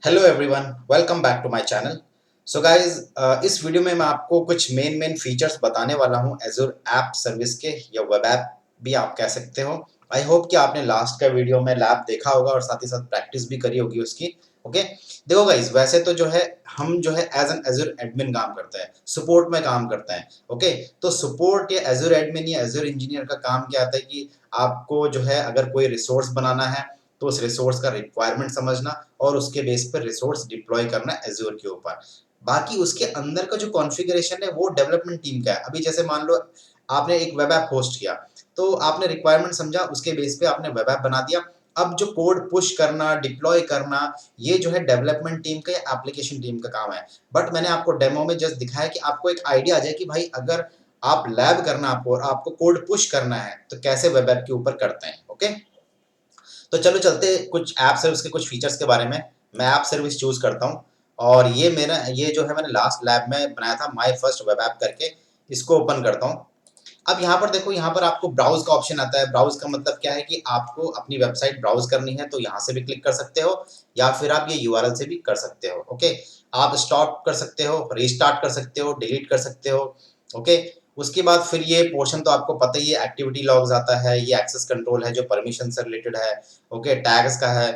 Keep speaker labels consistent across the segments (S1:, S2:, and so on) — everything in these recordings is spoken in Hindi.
S1: Hello everyone, welcome back to my channel. So guys, इस वीडियो में मैं आपको कुछ मेन फीचर्स बताने वाला हूं एज़्योर ऐप सर्विस के, या वेब ऐप भी आप कह सकते हो। आई होप कि आपने लास्ट का वीडियो में लैब देखा होगा और साथ ही साथ प्रैक्टिस भी करी होगी उसकी। ओके, देखो गाइस, वैसे तो जो है हम जो है एज एन एज़्योर एडमिन काम करते हैं, सपोर्ट में काम करते हैं। ओके, तो सपोर्ट या एज़्योर एडमिन या एज़्योर इंजीनियर का काम क्या आता है कि आपको जो है अगर कोई रिसोर्स बनाना है तो उस रिसोर्स का रिक्वायरमेंट समझना और उसके बेस पर रिसोर्स डिप्लॉय करना एज़्योर के ऊपर। बाकी उसके अंदर का जो कॉन्फ़िगरेशन है वो डेवलपमेंट टीम का है। अभी जैसे मान लो आपने एक वेब ऐप होस्ट किया, तो आपने रिक्वायरमेंट समझा, उसके बेस पे आपने वेब ऐप बना दिया। अब जो कोड पुश करना, डिप्लॉय करना, ये जो है डेवलपमेंट टीम का या एप्लीकेशन टीम का काम है। बट मैंने आपको डेमो में जस्ट दिखाया कि आपको एक आइडिया आ जाए कि भाई अगर आप लैब करना आपको और आपको कोड पुश करना है, तो कैसे वेब ऐप के ऊपर करते हैं। ओके? तो चलो चलते कुछ ऐप सर्विस के कुछ फीचर्स के बारे में। मैं ऐप सर्विस चूज़ करता हूँ और ये जो है मैंने लास्ट लैब में बनाया था माय फर्स्ट वेब ऐप करके। इसको ओपन करता हूँ। अब यहाँ पर देखो, यहाँ पर आपको ब्राउज़ का ऑप्शन आता है। ब्राउज़ का मतलब क्या है कि आपको अपनी वेबसाइट ब्राउज़ करनी है तो यहाँ से भी क्लिक कर सकते हो, या फिर आप ये यूआरएल से भी कर सकते हो। ओके, आप स्टॉप कर सकते हो, रीस्टार्ट कर सकते हो, डिलीट कर सकते हो। ओके, उसके बाद फिर ये पोर्शन तो आपको पता ही है, एक्टिविटी लॉग्स आता है, ये एक्सेस कंट्रोल है जो परमिशन से रिलेटेड है। ओके, टैग्स का है।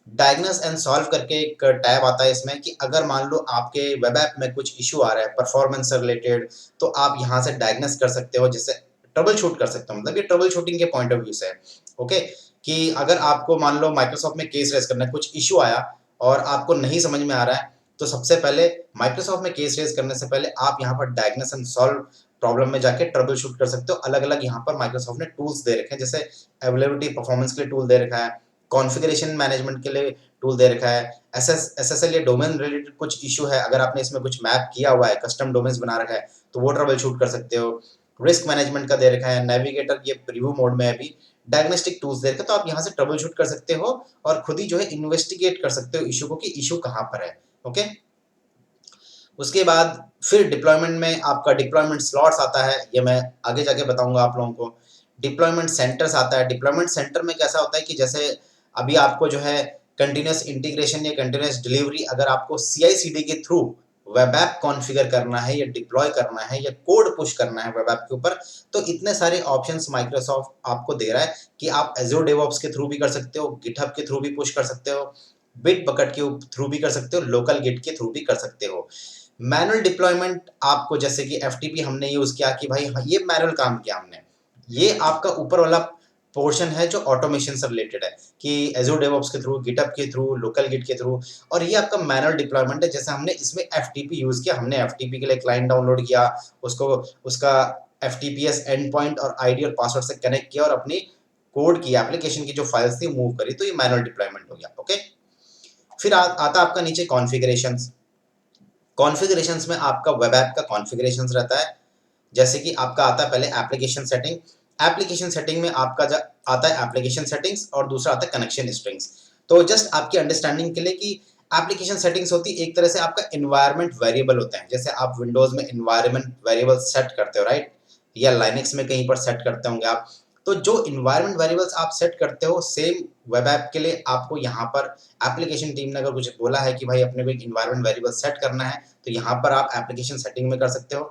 S1: डायग्नोस एंड सॉल्व करके एक टैब आता है इसमें कि अगर मान लो आपके वेब ऐप में कुछ इशू आ रहा है परफॉर्मेंस से रिलेटेड, तो आप यहाँ से डायग्नोस कर सकते हो, जिससे ट्रबल शूट कर सकते हो। मतलब ये ट्रबल शूटिंग के पॉइंट ऑफ व्यू से है। ओके, कि अगर आपको मान लो माइक्रोसॉफ्ट में केस रेज करना है, कुछ इशू आया और आपको नहीं समझ में आ रहा है, तो सबसे पहले माइक्रोसॉफ्ट में केस रेज करने से पहले आप यहाँ पर डायग्नोस एंड सॉल्व प्रॉब्लम में जाके ट्रबल शूट कर सकते हो। अलग अलग यहाँ पर माइक्रोसॉफ्ट ने टूल्स दे रखे हैं, जैसे अवेलेबिलिटी परफॉर्मेंस के लिए टूल दे रखा है, कॉन्फ़िगरेशन मैनेजमेंट के लिए टूल दे रखा है, एसएसएल या डोमेन रिलेटेड कुछ इशू है, अगर आपने इसमें कुछ मैप किया हुआ है, कस्टम डोमेन्स बना रखा है, तो वो ट्रबल शूट कर सकते हो। रिस्क मैनेजमेंट का दे रखा है, नेविगेटर ये प्रीव्यू मोड में है अभी, डायग्नोस्टिक टूल्स दे रखे हैं, तो आप यहाँ से ट्रबल शूट कर सकते हो और खुद ही जो है इन्वेस्टिगेट कर सकते हो इशू को कि इशू कहाँ पर है। ओके, उसके बाद फिर डिप्लॉयमेंट में आपका डिप्लॉयमेंट स्लॉट्स आता है, ये मैं आगे जाके बताऊंगा आप लोगों को। डिप्लॉयमेंट सेंटर्स आता है। डिप्लॉयमेंट सेंटर में कैसा होता है कि जैसे अभी आपको जो है कंटिन्यूस इंटीग्रेशन या कंटिन्यूस डिलीवरी, अगर आपको CI/CD के थ्रू वेब ऐप कॉन्फ़िगर करना है या डिप्लॉय करना है या कोड पुश करना है वेब ऐप के ऊपर, तो इतने सारे ऑप्शंस माइक्रोसॉफ्ट आपको दे रहा है कि आप एज़्योर डेवऑप्स के थ्रू भी कर सकते हो, गिटहब के थ्रू भी पुश कर सकते हो, बिटबकेट के थ्रू भी कर सकते हो, लोकल गिट के थ्रू भी कर सकते हो। मैनुअल डिप्लॉयमेंट आपको जैसे कि एफटीपी हमने यूज किया कि भाई हाँ, ये मैनुअल काम किया हमने, ये आपका ऊपर वाला पोर्शन है जो ऑटोमेशन से रिलेटेड है कि एज़ोर डेवऑप्स के थ्रू, गिटहब के थ्रू, लोकल गिट के थ्रू। और ये आपका मैनुअल डिप्लॉयमेंट है, जैसे हमने इसमें एफटीपी यूज किया, हमने एफटीपी के लिए क्लाइंट डाउनलोड किया, उसको उसका एफटीपीएस एंड पॉइंट और आईडी और पासवर्ड से कनेक्ट किया और अपनी कोड की एप्लीकेशन की जो फाइल्स थी मूव करी, तो ये मैनुअल डिप्लॉयमेंट हो गया। ओके, फिर आता आपका नीचे कॉन्फ़िगरेशंस। कॉन्फ़िगरेशंस में आपका वेब ऐप का कॉन्फ़िगरेशंस रहता है, जैसे कि आपका आता है पहले एप्लीकेशन सेटिंग। एप्लीकेशन सेटिंग में आपका आता है एप्लीकेशन सेटिंग्स और दूसरा आता है कनेक्शन स्ट्रिंग्स। तो जस्ट आपकी अंडरस्टैंडिंग के लिए कि एप्लीकेशन सेटिंग्स होती है एक तरह से आपका एनवायरनमेंट वेरिएबल होता है, जैसे आप विंडोज में एनवायरनमेंट वेरिएबल सेट करते हो, राइट, या लाइनक्स में कहीं पर सेट करते होंगे आप। तो जो इन्वायरमेंट वेरिएबल्स आप सेट करते हो सेम वेब ऐप के लिए आपको यहाँ पर एप्लीकेशन टीम ने अगर कुछ बोला है कि भाई अपने को एक इन्वायरमेंट वेरिएबल सेट करना है, तो यहाँ पर आप एप्लीकेशन सेटिंग में कर सकते हो।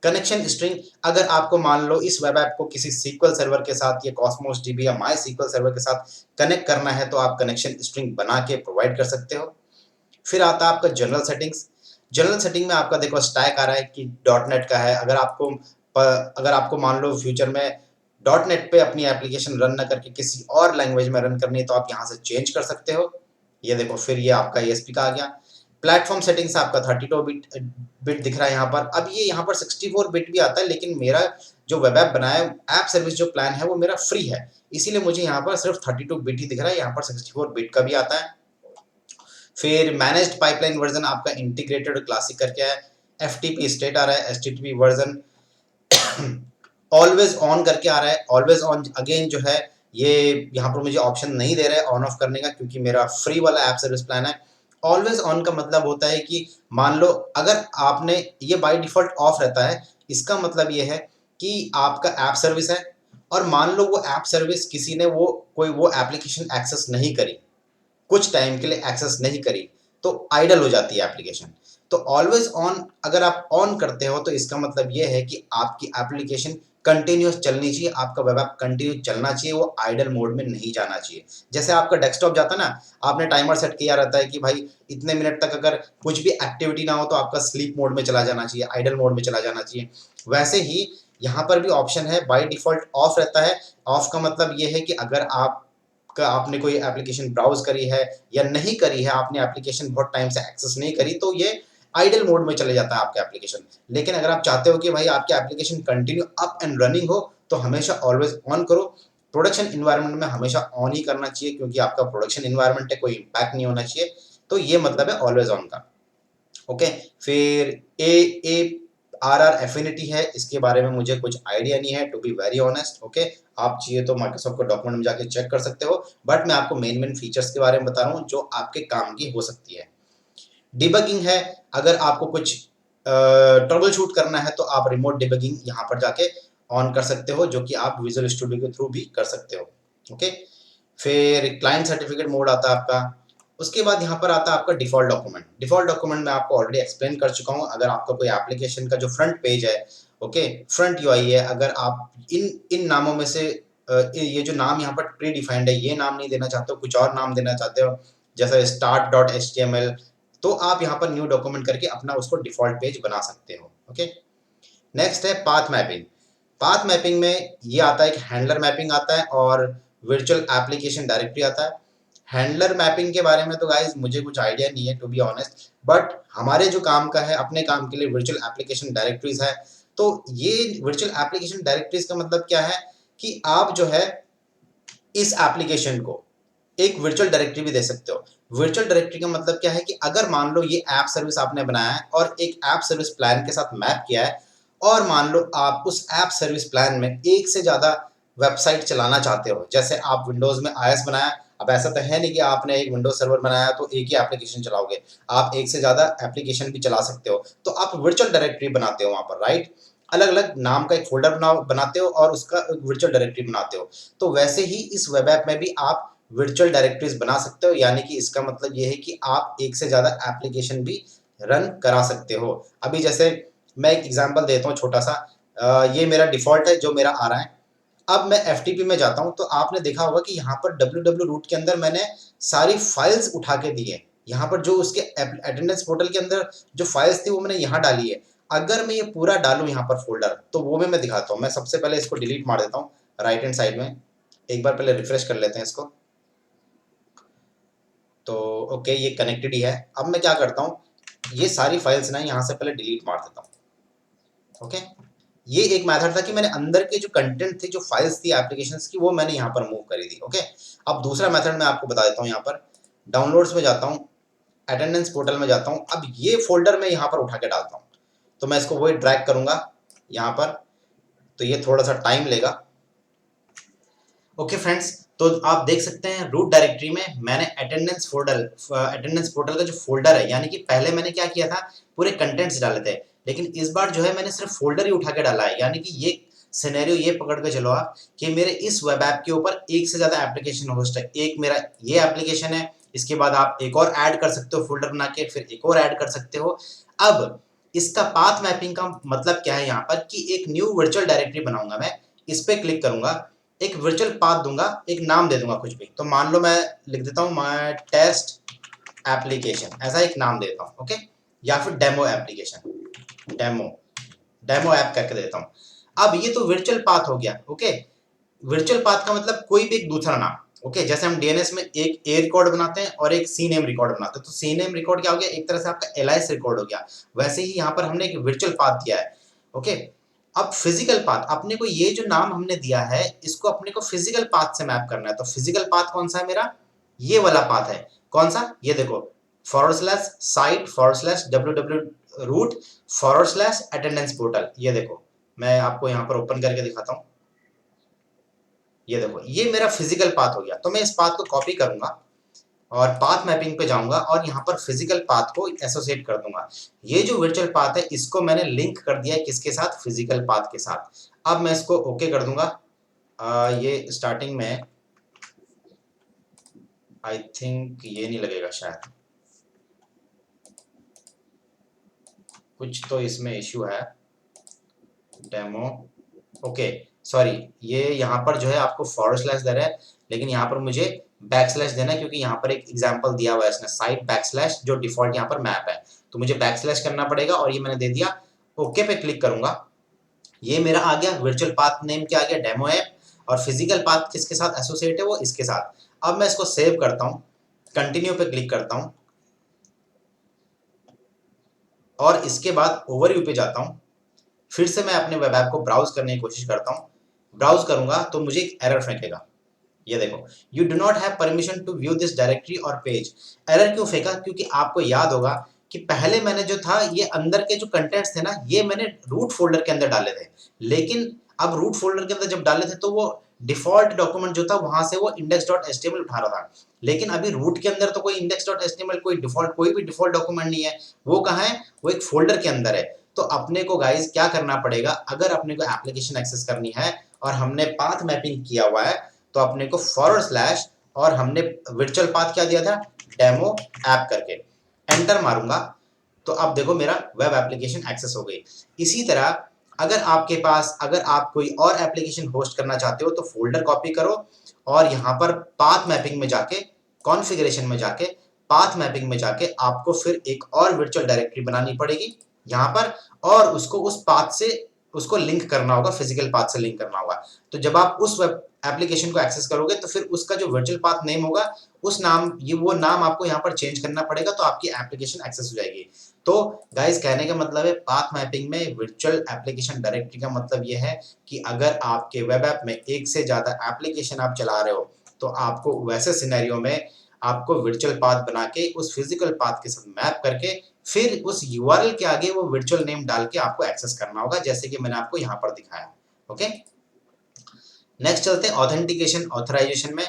S1: कनेक्शन स्ट्रिंग, अगर आपको मान लो इस वेब ऐप को किसी सीक्वल सर्वर के साथ या कॉस्मोस डीबी या माई सीक्वल सर्वर के साथ कनेक्ट करना है, तो आप कनेक्शन स्ट्रिंग बना के प्रोवाइड कर सकते हो। फिर आता है आपका जनरल सेटिंग्स। जनरल सेटिंग में आपका देखो स्टैक आ रहा है कि डॉटनेट का है, अगर आपको मान लो फ्यूचर में डॉटनेट पे अपनी एप्लीकेशन रन ना करके किसी और लैंग्वेज में रन करनी है, तो आप यहाँ से चेंज कर सकते हो। ये देखो, फिर ये आपका ESP का आ गया। प्लेटफॉर्म सेटिंग्स आपका 32 बिट दिख रहा है यहाँ पर। अब ये यहाँ पर 64 बिट भी आता है, लेकिन मेरा जो वेब ऐप बनाया है, ऐप सर्विस जो प्लान है वो मेरा फ्री है, इसीलिए मुझे यहाँ पर सिर्फ 32 बिट ही दिख रहा है, यहाँ पर 64 बिट का भी आता है। फिर मैनेज्ड पाइपलाइन वर्जन आपका इंटीग्रेटेड क्लासिक करके है। FTP स्टेट आ रहा है, HTTP वर्जन ऑलवेज ऑन करके आ रहा है। ऑलवेज ऑन अगेन जो है, ये यहाँ पर मुझे ऑप्शन नहीं दे रहा है ऑन ऑफ करने का, क्योंकि मेरा फ्री वाला ऐप सर्विस प्लान है। ऑलवेज ऑन का मतलब होता है कि मान लो अगर आपने ये बाय डिफॉल्ट ऑफ रहता है, इसका मतलब ये है कि आपका ऐप सर्विस है और मान लो वो ऐप सर्विस किसी ने वो एप्लीकेशन एक्सेस नहीं करी, कुछ टाइम के लिए एक्सेस नहीं करी, तो आइडल हो जाती है एप्लीकेशन। तो ऑलवेज ऑन अगर आप ऑन करते हो तो इसका मतलब ये है कि आपकी एप्लीकेशन कंटिन्यूस चलनी चाहिए, आपका वेब ऐप कंटिन्यू चलना चाहिए, वो आइडल मोड में नहीं जाना चाहिए। जैसे आपका डेस्कटॉप जाता है ना, आपने टाइमर सेट किया रहता है कि भाई इतने मिनट तक अगर कुछ भी एक्टिविटी ना हो तो आपका स्लीप मोड में चला जाना चाहिए, आइडल मोड में चला जाना चाहिए। वैसे ही यहाँ पर भी ऑप्शन है, बाय डिफॉल्ट ऑफ रहता है। ऑफ का मतलब ये है कि अगर आपने कोई एप्लीकेशन ब्राउज करी है या नहीं करी है, आपने एप्लीकेशन बहुत टाइम से एक्सेस नहीं करी, तो ये आइडल मोड में चले जाता है आपका एप्लीकेशन। लेकिन अगर आप चाहते हो कि भाई आपकी application continue up and running हो तो हमेशा ऑलवेज ऑन करो। प्रोडक्शन इन्वायरमेंट में हमेशा ऑन ही करना चाहिए, क्योंकि आपका प्रोडक्शन इन्वायरमेंट है, कोई इम्पैक्ट नहीं होना चाहिए। तो ये मतलब है ऑलवेज ऑन का। ओके, फिर ए आर आर एफिनिटी है, इसके बारे में मुझे कुछ आइडिया नहीं है to be very honest. Okay, आप चाहिए तो माइक्रोसॉफ्ट के डॉक्यूमेंट में जाके चेक कर सकते हो, बट मैं आपको मेन मेन फीचर्स के बारे में बता रहा हूँ जो आपके काम की हो सकती है। डिबगिंग है, अगर आपको कुछ ट्रबल शूट करना है तो आप रिमोट डिबगिंग यहाँ पर जाके ऑन कर सकते हो, जो कि आप विजुअल स्टूडियो के थ्रू भी कर सकते हो। ओके, फिर क्लाइंट सर्टिफिकेट मोड आता है आपका। उसके बाद यहाँ पर आता है आपका डिफॉल्ट डॉक्यूमेंट। डिफॉल्ट डॉक्यूमेंट मैं आपको ऑलरेडी एक्सप्लेन कर चुका हूँ। अगर आपका कोई एप्लीकेशन का जो फ्रंट पेज है, ओके, फ्रंट यूआई है, अगर आप इन इन नामों में से ये जो नाम यहाँ पर प्री डिफाइंड है, ये नाम नहीं देना चाहते हो, कुछ और नाम देना चाहते हो, जैसा start.html, तो आप यहाँ पर न्यू डॉक्यूमेंट करके अपना उसको डिफॉल्ट पेज बना सकते हो। ओके, नेक्स्ट है पाथ मैपिंग। पाथ मैपिंग में ये आता है कि हैंडलर मैपिंग आता है और वर्चुअल एप्लीकेशन डायरेक्टरी आता है। हैंडलर मैपिंग के बारे में तो गाइज मुझे कुछ आइडिया नहीं है टू बी ऑनेस्ट, बट हमारे जो काम का है, अपने काम के लिए वर्चुअल एप्लीकेशन डायरेक्टरीज है। तो ये वर्चुअल एप्लीकेशन डायरेक्टरीज का मतलब क्या है कि आप जो है इस एप्लीकेशन को एक वर्चुअल डायरेक्टरी भी दे सकते हो। वर्चुअल डायरेक्टरी का मतलब क्या है कि अगर मान लो ये ऐप सर्विस आपने बनाया है और एक ऐप सर्विस प्लान के साथ मैप किया है, और मान लो आप उस ऐप सर्विस प्लान में एक से ज़्यादा वेबसाइट चलाना चाहते हो, जैसे आप विंडोज़ में आईएस बनाया, अब ऐसा तो है नहीं कि आपने एक विंडोज सर्वर बनाया तो एक ही एप्लीकेशन चलाओगे, आप एक से ज़्यादा एप्लीकेशन भी चला सकते हो। तो आप वर्चुअल डायरेक्टरी बनाते हो वहाँ पर, राइट, अलग अलग नाम का एक फोल्डर बनाते हो और उसका वर्चुअल डायरेक्टरी बनाते हो। तो वैसे ही इस वेब ऐप में भी आप वर्चुअल डायरेक्टरीज बना सकते हो, यानी कि इसका मतलब ये है कि आप एक से ज़्यादा एप्लीकेशन भी रन करा सकते हो। अभी जैसे मैं एक एग्जांपल देता हूँ छोटा सा, ये मेरा डिफ़ॉल्ट है जो मेरा आ रहा है। अब मैं एफटीपी में जाता हूँ तो आपने देखा होगा कि यहाँ पर www रूट के अंदर मैंने सारी फाइल्स उठा के दी है। यहाँ पर जो उसके अटेंडेंस पोर्टल के अंदर जो फाइल्स थी वो मैंने यहाँ डाली है। अगर मैं ये पूरा डालूँ यहाँ पर फोल्डर, तो वो भी मैं दिखाता हूँ। मैं सबसे पहले इसको डिलीट मार देता हूँ राइट हैंड साइड में। एक बार पहले रिफ्रेश कर लेते हैं इसको। तो ओके, ये कनेक्टेड ही है। अब मैं क्या करता हूँ, ये सारी फाइल्स ना यहाँ से पहले डिलीट मार देता हूँ। ओके, ये एक मेथड था कि मैंने अंदर के जो कंटेंट थे, जो फाइल्स थी एप्लीकेशंस की, वो मैंने यहाँ पर मूव करी थी। ओके, अब दूसरा मेथड मैं आपको बता देता हूँ। यहाँ पर डाउनलोड्स में जाता हूँ, अटेंडेंस पोर्टल में जाता हूँ। अब ये फोल्डर मैं यहाँ पर उठा के डालता हूँ, तो मैं इसको वही ड्रैग करूँगा यहाँ पर, तो ये थोड़ा सा टाइम लेगा। ओके फ्रेंड्स, तो आप देख सकते हैं रूट डायरेक्टरी में मैंने अटेंडेंस पोर्टल का जो फोल्डर है, यानी कि पहले मैंने क्या किया था, पूरे कंटेंट्स डाले थे, लेकिन इस बार जो है मैंने सिर्फ फोल्डर ही उठा के डाला है। यानी कि ये सिनेरियो ये पकड़ के चलो आप कि मेरे इस वेब ऐप के ऊपर एक से ज़्यादा एप्लीकेशन होस्ट है। एक मेरा ये एप्लीकेशन है, इसके बाद आप एक और ऐड कर सकते हो फोल्डर बना के, फिर एक और ऐड कर सकते हो। अब इसका पाथ मैपिंग का मतलब क्या है, यहाँ पर कि एक न्यू वर्चुअल डायरेक्टरी बनाऊंगा मैं, इस पर क्लिक करूंगा, एक वर्चुअल पाथ दूंगा, एक नाम दे दूंगा कुछ भी। तो मान लो मैं लिख देता हूँ माय टेस्ट एप्लीकेशन, ऐसा एक नाम देता हूँ। ओके, या फिर demo application, demo demo app करके देता हूँ। अब ये तो वर्चुअल पाथ हो गया। ओके, वर्चुअल पाथ का मतलब कोई भी एक दूसरा नाम। ओके, जैसे हम डीएनएस में एक ए रिकॉर्ड बनाते हैं और एक सी नेम रिकॉर्ड बनाते हैं, तो सी नेम रिकॉर्ड क्या हो गया, एक तरह से आपका एलाइस रिकॉर्ड हो गया। वैसे ही यहाँ पर हमने एक वर्चुअल पाथ दिया है। ओके, अब फिजिकल पाथ, अपने को ये जो नाम हमने दिया है इसको अपने को फिजिकल पाथ से मैप करना है। तो फिजिकल पाथ कौन सा है मेरा, ये वाला पाथ है। कौन सा, ये देखो, /site/www रूट /अटेंडेंस पोर्टल। ये देखो, मैं आपको यहाँ पर ओपन करके दिखाता हूँ। ये देखो, ये मेरा फिजिकल पाथ हो गया। तो मैं इस पाथ को कॉपी करूंगा और पाथ मैपिंग पे जाऊंगा और यहाँ पर फिजिकल पाथ को एसोसिएट कर दूंगा। ये जो वर्चुअल पाथ है इसको मैंने लिंक कर दिया है किसके साथ, फिजिकल पाथ के साथ। अब मैं इसको ओके कर दूंगा। ये स्टार्टिंग में आई थिंक ये नहीं लगेगा शायद। कुछ तो इसमें इश्यू है। डेमो, ओके सॉरी, ये यहाँ पर जो है आपको फॉरवर्ड स्लैश दे रहा है, लेकिन यहाँ पर मुझे बैक स्लैश देना है, क्योंकि यहाँ पर एक एग्जांपल दिया हुआ है इसने, साइट बैक स्लैश, जो डिफॉल्ट यहाँ पर मैप है, तो मुझे बैक स्लैश करना पड़ेगा, और ये मैंने दे दिया। ओके पे क्लिक करूंगा, ये मेरा आ गया वर्चुअल पाथ नेम, क्या आ गया, डेमो ऐप, और फिजिकल पाथ किसके साथ एसोसिएट है, वो इसके साथ। अब मैं इसको सेव करता हूँ, कंटिन्यू पे क्लिक करता हूँ, और इसके बाद ओवरव्यू पे जाता हूँ। फिर से मैं अपने वेब ऐप को ब्राउज करने की कोशिश करता हूँ। ब्राउज करूंगा तो मुझे एक एरर फेंकेगा, ये देखो, you do not have permission to view this directory और पेज। एरर क्यों फेंका, क्योंकि आपको याद होगा कि पहले मैंने जो था, ये अंदर के जो कंटेंट्स थे ना, ये मैंने रूट फोल्डर के अंदर डाले थे, लेकिन अब रूट फोल्डर के अंदर जब डाले थे तो वो डिफॉल्ट डॉक्यूमेंट जो था वहां से वो index.html उठा रहा था, लेकिन अभी रूट के अंदर तो कोई index.html, कोई डिफॉल्ट, कोई भी डिफॉल्ट डॉक्यूमेंट नहीं है। वो कहाँ है, वो एक फोल्डर के अंदर है। तो अपने को गाइज क्या करना पड़ेगा, अगर अपने को एप्लीकेशन एक्सेस करनी है और हमने पाथ मैपिंग किया हुआ है, तो अपने को फॉरवर्ड स्लैश, और हमने वर्चुअल पाथ क्या दिया था, डेमो ऐप करके एंटर मारूंगा, तो अब देखो मेरा वेब एप्लीकेशन एक्सेस हो गई। इसी तरह अगर आपके पास, अगर आप कोई और एप्लीकेशन होस्ट करना चाहते हो, तो फोल्डर कॉपी करो, और यहाँ पर पाथ मैपिंग में जाके, कॉन्फ़िगरेशन में जाके, पाथ मैपिंग में जाके आपको फिर एक और वर्चुअल डायरेक्टरी बनानी पड़ेगी यहाँ पर, और उसको उस पाथ से उसको लिंक करना होगा, फिजिकल पाथ से लिंक करना होगा। तो जब आप उस वेब एप्लीकेशन को एक्सेस करोगे, तो फिर उसका जो वर्चुअल पाथ नेम होगा, उस नाम, ये वो नाम आपको यहाँ पर चेंज करना पड़ेगा, तो आपकी एप्लीकेशन एक्सेस हो जाएगी। तो गाइस, कहने का मतलब है, पाथ मैपिंग में वर्चुअल एप्लीकेशन डायरेक्टरी का मतलब ये है कि अगर आपके वेब ऐप में एक से ज्यादा एप्लीकेशन आप चला रहे हो, तो आपको वैसे सिनेरियो में आपको वर्चुअल पाथ बना के उस फिजिकल पाथ के साथ मैप करके फिर उस यूआरएल के आगे वो वर्चुअल नेम डाल के आपको एक्सेस करना होगा, जैसे कि मैंने आपको यहाँ पर दिखाया। ओके, नेक्स्ट चलते हैं ऑथेंटिकेशन ऑथराइजेशन में।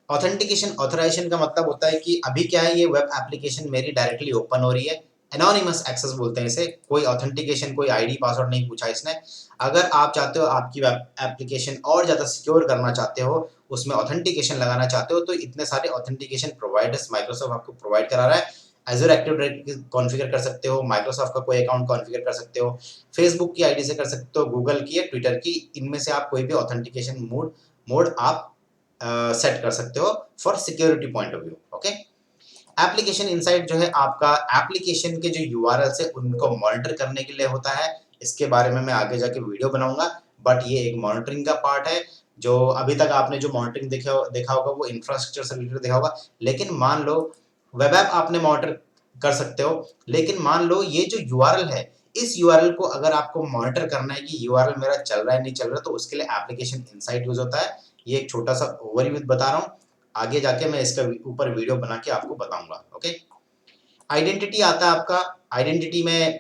S1: ऑथेंटिकेशन ऑथराइजेशन का मतलब होता है कि अभी क्या है, ये वेब एप्लीकेशन मेरी डायरेक्टली ओपन हो रही है, एनोनिमस एक्सेस बोलते हैं इसे, कोई ऑथेंटिकेशन, कोई आईडी पासवर्ड नहीं पूछा इसने। अगर आप चाहते हो आपकी वेब एप्लीकेशन और ज़्यादा सिक्योर करना चाहते हो, उसमें ऑथेंटिकेशन लगाना चाहते हो, तो इतने सारे ऑथेंटिकेशन प्रोवाइडर्स माइक्रोसॉफ्ट आपको प्रोवाइड करा रहा है। एज़्योर एक्टिव डायरेक्टरी कॉन्फ़िगर कर सकते हो, माइक्रोसॉफ्ट का कोई अकाउंट कॉन्फ़िगर कर सकते हो, फेसबुक की आईडी से कर सकते हो, गूगल की या ट्विटर की, इनमें से आप कोई भी ऑथेंटिकेशन मोड आप सेट कर सकते हो for security point of view. Okay, application insight जो है आपका एप्लीकेशन के जो यूआरएल से उनको मॉनिटर करने के लिए होता है। इसके बारे में मैं आगे जाके वीडियो बनाऊंगा, बट ये एक मॉनिटरिंग का पार्ट है। जो अभी तक आपने जो मॉनिटरिंग देखा होगा वो इंफ्रास्ट्रक्चर से रिलेटेड देखा होगा, लेकिन मान लो वेब ऐप आपने मॉनिटर कर सकते हो, लेकिन मान लो ये जो यूआरएल है, इस यूआरएल को अगर आपको मॉनिटर करना है कि यूआरएल मेरा चल रहा है नहीं चल रहा, तो उसके लिए एप्लीकेशन इनसाइट यूज होता है। ये एक छोटा सा ओवरव्यू बता रहा हूँ, आगे जाके मैं इसका ऊपर वीडियो बना के आपको बताऊंगा। ओके, आइडेंटिटी आता है आपका। आइडेंटिटी में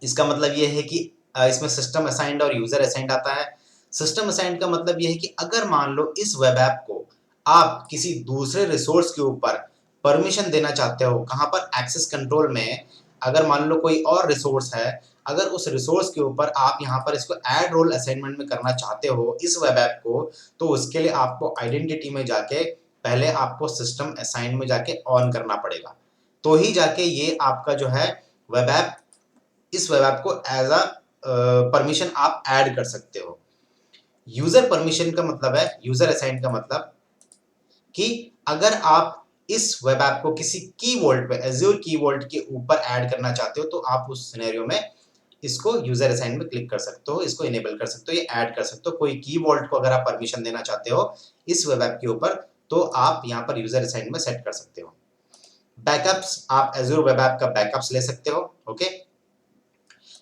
S1: इसका मतलब ये है कि इसमें सिस्टम असाइंड और यूजर असाइंड आता है। सिस्टम असाइंड का मतलब ये है कि अगर मान लो इस वेब ऐप को आप किसी दूसरे रिसोर्स के ऊपर परमिशन देना चाहते हो, कहाँ पर, एक्सेस कंट्रोल में, अगर मान लो कोई और रिसोर्स है, अगर उस रिसोर्स के ऊपर आप यहाँ पर इसको ऐड रोल असाइनमेंट में करना चाहते हो इस वेब ऐप को, तो उसके लिए आपको आइडेंटिटी में जाके पहले आपको सिस्टम असाइन में जाके ऑन करना पड़ेगा, तो ही जाके ये आपका जो है वेब ऐप, इस वेब ऐप को एज अ परमिशन आप ऐड कर सकते हो। यूजर परमिशन का मतलब है, यूजर असाइन का मतलब कि अगर आप इस वेब ऐप को किसी कीवर्ड पे, एज्योर कीवर्ड के ऊपर ऐड करना चाहते हो, तो आप उस सिनेरियो में इसको यूजर असाइन में क्लिक कर सकते हो, इसको इनेबल कर सकते हो, ये ऐड कर सकते हो। कोई कीवर्ड को अगर आप परमिशन देना चाहते हो इस वेब ऐप के ऊपर, तो आप यहाँ पर यूजर असाइन में सेट कर सकते हो। बैकअप्स, आप एज्योर वेब ऐप का बैकअप्स ले सकते हो। ओके,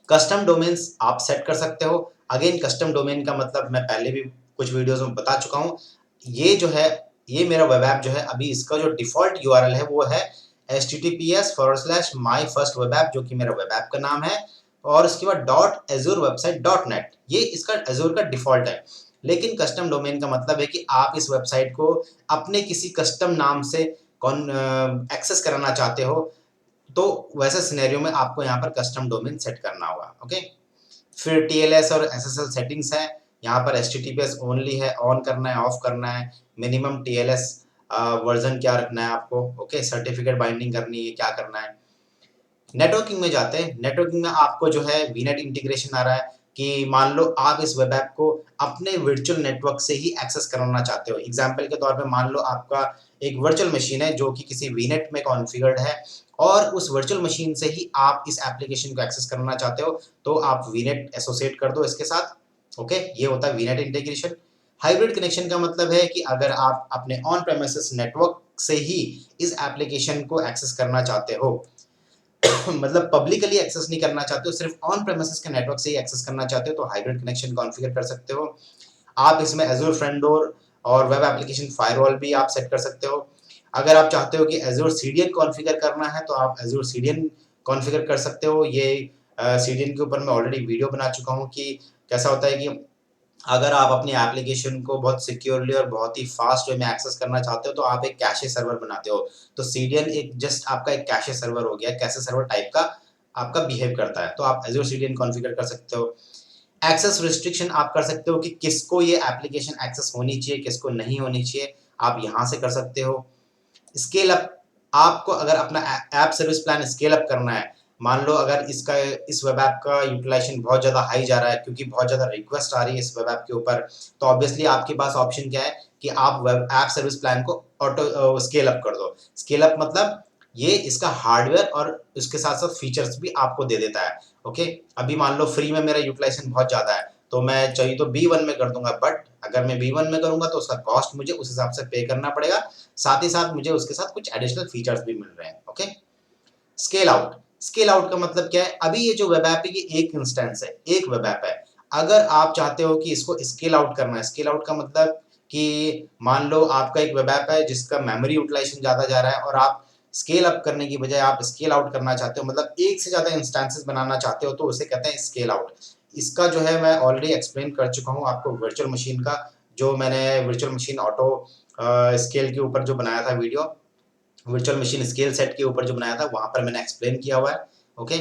S1: कस्टम डोमेन्स आप सेट कर सकते हो। अगेन, कस्टम डोमेन का मतलब मैं पहले भी कुछ वीडियोस में बता चुका हूँ। ये जो है, ये मेरा वेब ऐप जो है, अभी इसका जो डिफॉल्ट यूआरएल है वो है https://myfirstwebApp, जो कि मेरा वेब ऐप का नाम है, और उसके बाद .azurewebsite.net, ये इसका एजूर का डिफॉल्ट है। लेकिन कस्टम डोमेन का मतलब है कि आप इस वेबसाइट को अपने किसी कस्टम नाम से एक्सेस कराना चाहते हो, तो वैसे सिनेरियो में आपको यहाँ पर कस्टम डोमेन सेट करना होगा। ओके, फिर टीएलएस और एसएसएल सेटिंग्स है। यहाँ पर एचटीटीपीएस ओनली है, ऑन करना है, ऑफ करना है, मिनिमम टीएलएस वर्जन क्या रखना है आपको। ओके, सर्टिफिकेट बाइंडिंग करनी है, क्या करना है। नेटवर्किंग में जाते हैं। नेटवर्किंग में आपको जो है वीनेट इंटीग्रेशन आ रहा है कि मान लो आप इस वेब ऐप को अपने वर्चुअल नेटवर्क से ही एक्सेस करना चाहते हो। एग्जाम्पल के तौर पे मान लो आपका एक वर्चुअल मशीन है जो कि किसी वीनेट में कॉन्फ़िगर्ड है और उस वर्चुअल मशीन से ही आप इस एप्लीकेशन को एक्सेस करना चाहते हो, तो आप वीनेट एसोसिएट कर दो इसके साथ। ओके, ये होता है वीनेट इंटीग्रेशन। हाइब्रिड कनेक्शन का मतलब है कि अगर आप अपने ऑन प्रेमिसेस नेटवर्क से ही इस एप्लीकेशन को एक्सेस करना चाहते हो, मतलब पब्लिकली एक्सेस नहीं करना चाहते हो, सिर्फ ऑन प्रेमिसेस के नेटवर्क से ही एक्सेस करना चाहते हो, तो हाइब्रिड कनेक्शन कॉन्फ़िगर कर सकते हो। आप इसमें एज़्योर फ्रंट डोर और वेब एप्लीकेशन फायरवॉल भी आप सेट कर सकते हो। अगर आप चाहते हो कि एज़्योर सीडीएन कॉन्फ़िगर करना है तो आप एज़्योर सीडीएन कॉन्फ़िगर कर सकते हो। ये सीडीएन के ऊपर मैं ऑलरेडी वीडियो बना चुका हूँ कि कैसा होता है कि अगर आप अपनी एप्लीकेशन को बहुत सिक्योरली और बहुत ही फास्ट वे में एक्सेस करना चाहते हो तो आप एक कैशे सर्वर बनाते हो। तो सीडीएन एक जस्ट आपका एक कैशे सर्वर हो गया, कैशे सर्वर टाइप का आपका बिहेव करता है। तो आप एज़्योर सीडीएन कॉन्फ़िगर कर सकते हो। एक्सेस रिस्ट्रिक्शन आप कर सकते हो कि किसको ये एप्लीकेशन एक्सेस होनी चाहिए, किसको नहीं होनी चाहिए, आप यहाँ से कर सकते हो। स्केल अप, आपको अगर अपना app service plan scale up करना है, मान लो अगर इस वेब ऐप का यूटिलाइजेशन बहुत ज़्यादा हाई जा रहा है क्योंकि बहुत ज़्यादा रिक्वेस्ट आ रही है इस वेब ऐप के ऊपर, तो ऑब्वियसली आपके पास ऑप्शन क्या है कि आप वेब ऐप सर्विस प्लान को ऑटो स्केल अप कर दो। स्केल अप मतलब ये इसका हार्डवेयर और उसके साथ-साथ फीचर्स भी आपको दे देता है। ओके, अभी मान लो फ्री में मेरा यूटिलाइजेशन बहुत ज़्यादा है, तो मैं चाहिए तो B1 में कर दूँगा, बट अगर मैं B1 में करूँगा तो उसका कॉस्ट मुझे उस हिसाब से पे करना पड़ेगा। साथ ही साथ मुझे उसके साथ कुछ एडिशनल फीचर्स भी मिल रहे हैं। Okay, scale out, scale out का मतलब क्या है? अभी ये जो वेब ऐप है ये एक इंस्टेंस है, एक वेब ऐप है। अगर आप चाहते हो कि इसको स्केल आउट करना है, स्केल आउट का मतलब कि मान लो आपका एक वेब ऐप है जिसका मेमोरी यूटिलाइजेशन ज़्यादा जा रहा है और आप स्केल अप करने की बजाय आप स्केल आउट करना चाहते हो, मतलब एक से ज़्यादा इंस्टेंसेस बनाना चाहते हो, तो उसे कहते हैं स्केल आउट। इसका जो है मैं ऑलरेडी एक्सप्लेन कर चुका हूँ आपको वर्चुअल मशीन का, जो मैंने वर्चुअल मशीन ऑटो स्केल के ऊपर जो बनाया था video, virtual machine scale set के ऊपर जो बनाया था वहां पर मैंने एक्सप्लेन किया हुआ है। Okay,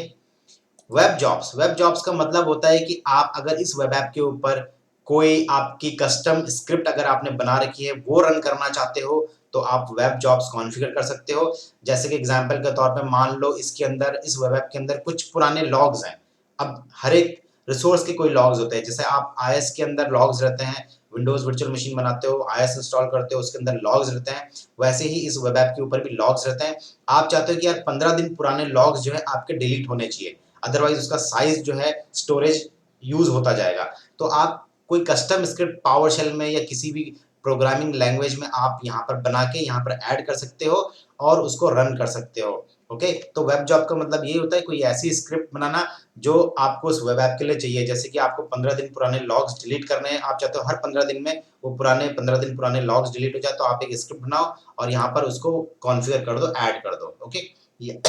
S1: web jobs, web jobs का मतलब होता है कि आप अगर इस वेब ऐप के ऊपर कोई आपकी कस्टम स्क्रिप्ट अगर आपने बना रखी है वो रन करना चाहते हो तो आप वेब जॉब्स कॉन्फ़िगर कर सकते हो। जैसे कि एग्जांपल के तौर पे मान लो इसके अंदर, इस वेब ऐप के अंदर कुछ पुराने लॉग्स हैं। अब हर एक रिसोर्स के कोई लॉग्स होते हैं, जैसे आप आईएस के अंदर लॉग्स रहते हैं, विंडोज वर्चुअल मशीन बनाते हो, आईएस इंस्टॉल करते हो, उसके अंदर लॉग्स रहते हैं, वैसे ही इस वेब ऐप के ऊपर भी लॉग्स रहते हैं। आप चाहते हो कि यार 15 दिन पुराने लॉग्स जो है आपके डिलीट होने चाहिए, अदरवाइज उसका साइज जो है स्टोरेज यूज होता जाएगा। तो आप कोई कस्टम स्क्रिप्ट पावर शेल में या किसी भी प्रोग्रामिंग लैंग्वेज में आप यहाँ पर बना के यहाँ पर ऐड कर सकते हो और उसको रन कर सकते हो। ओके, तो वेब जॉब का मतलब ये होता है कोई ऐसी स्क्रिप्ट बनाना जो आपको उस वेब ऐप के लिए चाहिए। जैसे कि आपको 15 दिन पुराने लॉग्स डिलीट करने हैं, आप चाहते हो हर 15 दिन में वो पुराने 15 दिन पुराने लॉग्स डिलीट हो जाए, तो आप एक स्क्रिप्ट बनाओ और यहाँ पर उसको कॉन्फ़िगर कर दो, ऐड कर दो। ओके, ये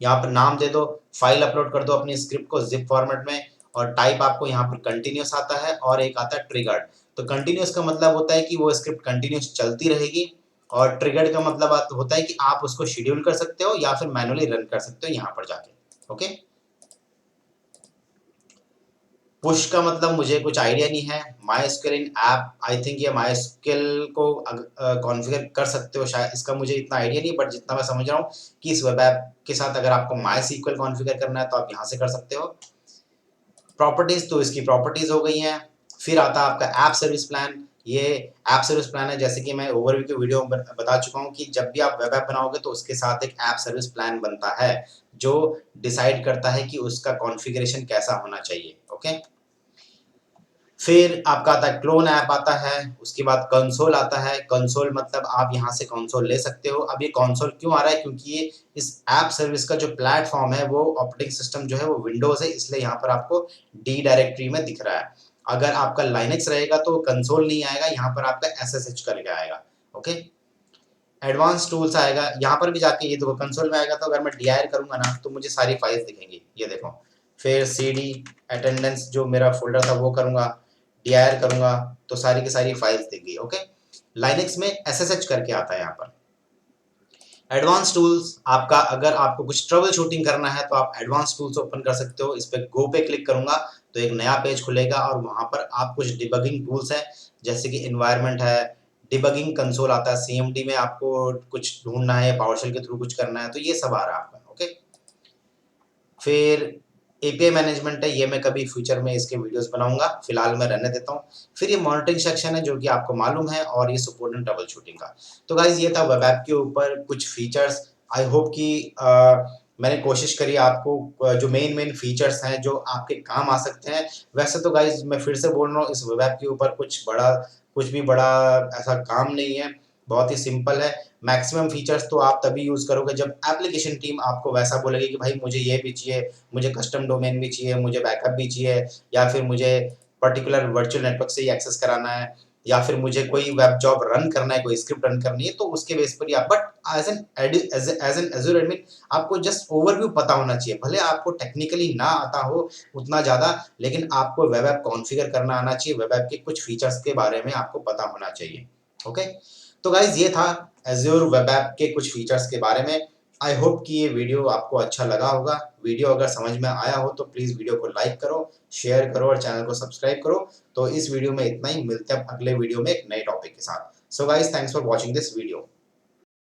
S1: यहाँ पर नाम दे दो, फाइल अपलोड कर दो अपनी स्क्रिप्ट को ज़िप फॉर्मेट में, और टाइप आपको यहाँ पर कंटिन्यूअस आता है और एक आता है ट्रिगर्ड। तो कंटिन्यूअस का मतलब होता है कि वो स्क्रिप्ट कंटिन्यूअस चलती रहेगी, और ट्रिगर्ड का मतलब होता है कि आप उसको शेड्यूल कर सकते हो या फिर मैनुअली रन कर सकते हो यहाँ पर जाके। ओके, पुश का मतलब मुझे कुछ आइडिया नहीं है। माई इन ऐप, आई थिंक ये माई को कॉन्फ़िगर कर सकते हो शायद, इसका मुझे इतना आइडिया नहीं, बट जितना मैं समझ रहा हूँ कि इस वेब ऐप के साथ अगर आपको माई कॉन्फ़िगर करना है तो आप यहाँ से कर सकते हो। प्रॉपर्टीज, तो इसकी प्रॉपर्टीज हो गई हैं। फिर आता है आपका ऐप सर्विस प्लान। ये ऐप सर्विस प्लान है, जैसे कि मैं ओवरव्यू की वीडियो में बता चुका हूँ कि जब भी आप वेब ऐप बनाओगे तो उसके साथ एक ऐप सर्विस प्लान बनता है जो डिसाइड करता है कि उसका कॉन्फ़िगरेशन कैसा होना चाहिए। ओके, फिर आपका आता है क्लोन ऐप आता है, उसके बाद कंसोल आता है। कंसोल मतलब आप यहाँ से कंसोल ले सकते हो। अब ये कंसोल क्यों आ रहा है? क्योंकि ये इस ऐप सर्विस का जो प्लेटफॉर्म है वो ऑपरेटिंग सिस्टम जो है वो विंडोज है, इसलिए यहाँ पर आपको डी डायरेक्टरी में दिख रहा है। अगर आपका लाइनक्स रहेगा तो कंसोल नहीं आएगा, यहाँ पर आपका SSH करके आएगा। ओके, एडवांस टूल्स आएगा, यहाँ पर भी जाके ये देखो कंसोल में आएगा, तो अगर मैं dir करूंगा ना तो मुझे सारी फाइल्स दिखेंगी, ये देखो। फिर cd अटेंडेंस जो मेरा फोल्डर था वो करूंगा, dir करूंगा तो सारी की सारी फाइल्स दिख गई। ओके, लाइनक्स में SSH करके आता है यहाँ पर। एडवांस टूल्स, आपका अगर आपको कुछ ट्रबल शूटिंग करना है तो आप एडवांस टूल्स ओपन कर सकते हो। इस पे गो पे क्लिक करूंगा तो एक नया पेज खुलेगा और वहां पर आप कुछ डिबगिंग टूल्स हैं, जैसे कि एनवायरनमेंट है, डिबगिंग कंसोल आता है, CMD में आपको कुछ ढूंढना है, पावरशेल के थ्रू कुछ करना है, तो ये सब आ रहा है आपका। ओके, फिर एपीआई मैनेजमेंट है, ये मैं कभी फ्यूचर में इसके वीडियोस बनाऊंगा, फिलहाल मैं रहने देता हूँ। फिर ये मॉनिटरिंग सेक्शन है जो कि आपको मालूम है, और ये सपोर्ट एंड ट्रबल शूटिंग का। तो गाइज ये था वेब ऐप के ऊपर कुछ फीचर्स। आई होप कि मैंने कोशिश करी आपको जो मेन मेन फीचर्स हैं जो आपके काम आ सकते हैं। वैसे तो गाइज मैं फिर से बोल रहा हूँ, इस वेब ऐप के ऊपर कुछ भी बड़ा ऐसा काम नहीं है, बहुत ही सिंपल है। मैक्सिमम फीचर्स तो आप तभी यूज़ करोगे जब एप्लीकेशन टीम आपको वैसा बोलेगी कि भाई मुझे ये भी चाहिए, मुझे कस्टम डोमेन भी चाहिए, मुझे बैकअप भी चाहिए, या फिर मुझे पर्टिकुलर वर्चुअल नेटवर्क से ही एक्सेस कराना है, या फिर मुझे कोई वेब जॉब रन करना है, कोई स्क्रिप्ट रन करनी है, तो उसके बेस पर ही आप। But as an Azure admin आपको जस्ट ओवरव्यू पता होना चाहिए, भले आपको टेक्निकली ना आता हो उतना ज़्यादा, लेकिन आपको वेब ऐप कॉन्फ़िगर करना आना चाहिए, वेब ऐप के कुछ फीचर्स के बारे में आपको पता होना चाहिए। ओके, तो गाइज ये था एज़्योर वेब ऐप के कुछ फीचर्स के बारे में। आई होप कि ये वीडियो आपको अच्छा लगा होगा। वीडियो अगर समझ में आया हो तो प्लीज़ वीडियो को लाइक करो, शेयर करो और चैनल को सब्सक्राइब करो। तो इस वीडियो में इतना ही, मिलते हैं अगले वीडियो में एक नए टॉपिक के साथ। So guys, thanks for watching this video.